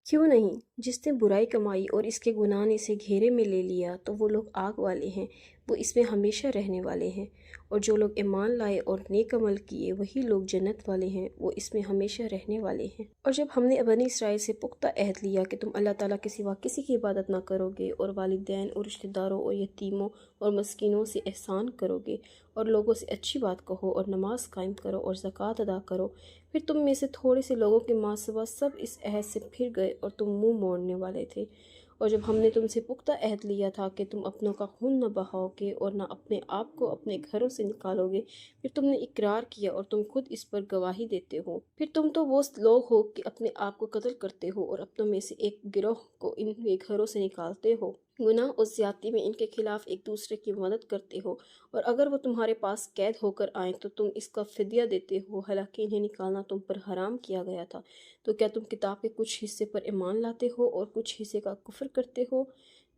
क्यों नहीं, जिसने बुराई कमाई और इसके गुनाह ने इसे घेरे में ले लिया तो वो लोग आग वाले हैं, वो इसमें हमेशा रहने वाले हैं। और जो लोग ईमान लाए और नेक अमल किए वही लोग जन्नत वाले हैं, वो इसमें हमेशा रहने वाले हैं। और जब हमने बनी इसराइल से पुख्ता अहद लिया कि तुम अल्लाह ताला के सिवा किसी की इबादत ना करोगे और वालिदैन और रिश्तेदारों और यतीमों और मस्कीनों से एहसान करोगे और लोगों से अच्छी बात कहो और नमाज कायम करो और ज़कात अदा करो, फिर तुम में से थोड़े से लोगों के मासवा सब इस अहद से फिर गए और तुम मुंह मोड़ने वाले थे। और जब हमने तुमसे पुख्ता अहद लिया था कि तुम अपनों का खून न बहाओगे और न अपने आप को अपने घरों से निकालोगे, फिर तुमने इकरार किया और तुम खुद इस पर गवाही देते हो। फिर तुम तो वो लोग हो कि अपने आप को कत्ल करते हो और अपनों में से एक गिरोह को इनके घरों से निकालते हो। गुनाह और ज्यादती में इनके खिलाफ एक दूसरे की मदद करते हो, और अगर वो तुम्हारे पास कैद होकर आए तो तुम इसका फिदिया देते हो, हालांकि इन्हें निकालना तुम पर हराम किया गया था। तो क्या तुम किताब के कुछ हिस्से पर ईमान लाते हो और कुछ हिस्से का कुफ्र करते हो?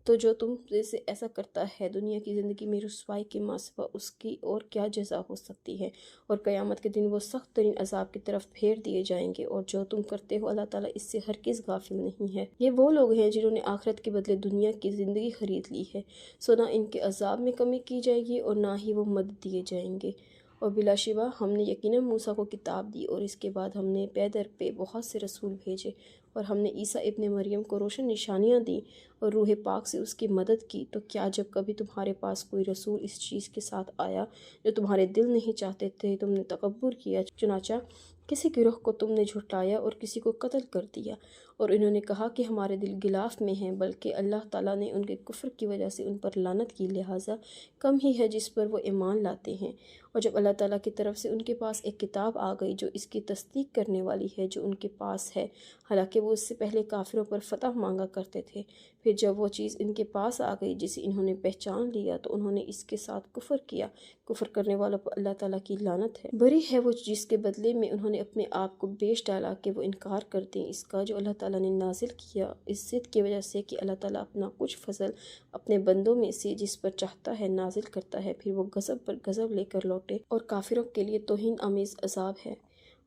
तो जो तुम जैसे ऐसा करता है दुनिया की ज़िंदगी में रुसवाई के मासवा उसकी और क्या जज़ा हो सकती है। और क़यामत के दिन वो सख्त तरीन अजाब की तरफ फेर दिए जाएंगे। और जो तुम करते हो अल्लाह ताला इससे हरगिज़ गाफिल नहीं है। ये वो लोग हैं जिन्होंने आखिरत के बदले दुनिया की ज़िंदगी खरीद ली है, सो ना इनके अजाब में कमी की जाएगी और ना ही वो मदद दिए जाएंगे। और बिलाशिबा हमने यकीनन मूसा को किताब दी और इसके बाद हमने पे दर पे बहुत से रसूल भेजे, और हमने ईसा इब्ने मरियम को रोशन निशानियाँ दी और रूह पाक से उसकी मदद की। तो क्या जब कभी तुम्हारे पास कोई रसूल इस चीज़ के साथ आया जो तुम्हारे दिल नहीं चाहते थे, तुमने तकब्बुर किया, चुनाचा किसी गिरोह को तुमने झुटलाया और किसी को कत्ल कर दिया। और इन्होंने कहा कि हमारे दिल गिलाफ में हैं, बल्कि अल्लाह ताला ने उनके कुफ्र की वजह से उन पर लानत की, लिहाजा कम ही है जिस पर वो ईमान लाते हैं। और जब अल्लाह ताला की तरफ से उनके पास एक किताब आ गई जो इसकी तस्दीक करने वाली है जो उनके पास है, हालांकि वो इससे पहले काफिरों पर फतह मांगा करते थे, फिर जब वो चीज़ इनके पास आ गई जिसे इन्होंने पहचान लिया तो उन्होंने इसके साथ कुफ्र किया। कुफ्र करने वालों पर अल्लाह ताला की लानत है। बरी है वो जिसके बदले में उन्होंने अपने आप को बेच डाला कि वो इनकार करते हैं इसका जो अल्लाह ताला ने नाजिल किया, इस ज़िद की वजह से कि अल्लाह ताला अपना कुछ फजल अपने बंदों में से जिस पर चाहता है नाजिल करता है, फिर वो गज़ब पर गज़ब लेकर लौटे। और काफिरों के लिए तौहीन आमेज़ अजाब है।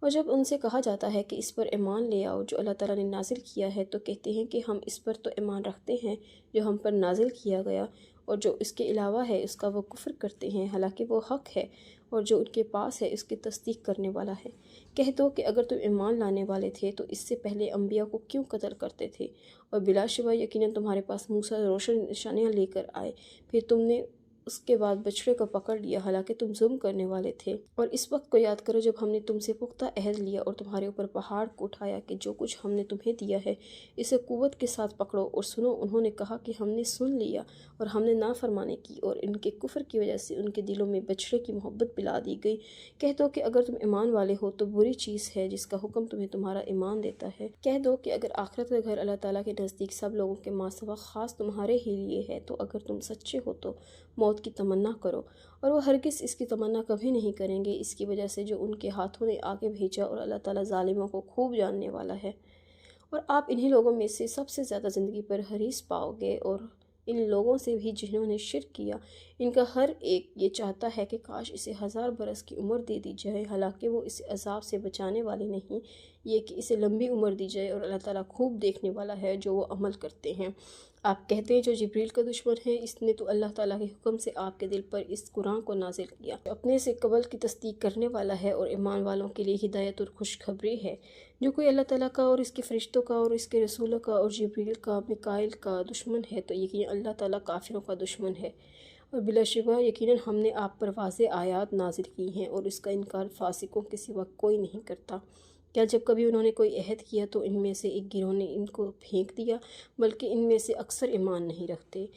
और जब उनसे कहा जाता है कि इस पर ईमान ले आओ जो अल्लाह ताला ने नाजिल किया है, तो कहते हैं कि हम इस पर तो ईमान रखते हैं जो हम पर नाजिल किया गया, और जो इसके अलावा है उसका वो कुफ्र करते हैं, हालांकि वो हक़ है और जो उनके पास है उसकी तस्दीक करने वाला है। कह दो कि अगर तुम ईमान लाने वाले थे तो इससे पहले अम्बिया को क्यों कत्ल करते थे? और बिलाशुबा यकीनन तुम्हारे पास मूसा रोशन निशानियाँ लेकर आए, फिर तुमने उसके बाद बछड़े को पकड़ लिया, हालांकि तुम जुल्म करने वाले थे। और इस वक्त को याद करो जब हमने तुमसे पुख्ता अहद लिया और तुम्हारे ऊपर पहाड़ को उठाया कि जो कुछ हमने तुम्हें दिया है इसे कुव्वत के साथ पकड़ो और सुनो। उन्होंने कहा कि हमने सुन लिया, और हमने नाफरमानी की, और इनके कुफ्र की वजह से उनके दिलों में बछड़े की मोहब्बत पिला दी गई। कह दो कि अगर तुम ईमान वाले हो तो बुरी चीज़ है जिसका हुक्म तुम्हें तुम्हारा ईमान देता है। कह दो कि अगर आखिरत का घर अल्लाह ताला के नज़दीक सब लोगों के मासवा ख़ास तुम्हारे ही लिए है, तो अगर तुम सच्चे हो तो मौत की तमन्ना करो। और वो हरगिज़ इसकी तमन्ना कभी नहीं करेंगे, इसकी वजह से जो उनके हाथों ने आगे भेजा, और अल्लाह ताला ज़ालिमों को खूब जानने वाला है। और आप इन्हीं लोगों में से सबसे ज़्यादा ज़िंदगी पर हरीस पाओगे, और इन लोगों से भी जिन्होंने शिर्क किया, इनका हर एक ये चाहता है कि काश इसे 1000 बरस की उम्र दे दी जाए, हालांकि वो इसे अजाब से बचाने वाले नहीं, ये कि इसे लंबी उम्र दी जाए, और अल्लाह ताला खूब देखने वाला है जो वो अमल करते हैं। आप कहते हैं जो जिब्रील का दुश्मन है, इसने तो अल्लाह ताला के हुक्म से आपके दिल पर इस कुरान को नाजिल किया, अपने से कबल की तस्दीक करने वाला है और ईमान वालों के लिए हिदायत और खुशखबरी है। जो कोई अल्लाह ताला का और इसके फ़रिश्तों का और इसके रसूलों का और जिब्रील का मिकाइल का दुश्मन है, तो यकीन अल्लाह ताला काफिरों का दुश्मन है। और बिलाशुबा यकीनन हमने आप पर वाज़ेह आयात नाजिल की हैं, और इसका इनकार फासिकों के सिवा कोई नहीं करता। क्या जब कभी उन्होंने कोई अहद किया तो इनमें से एक गिरोह ने इनको फेंक दिया, बल्कि इनमें से अक्सर ईमान नहीं रखते।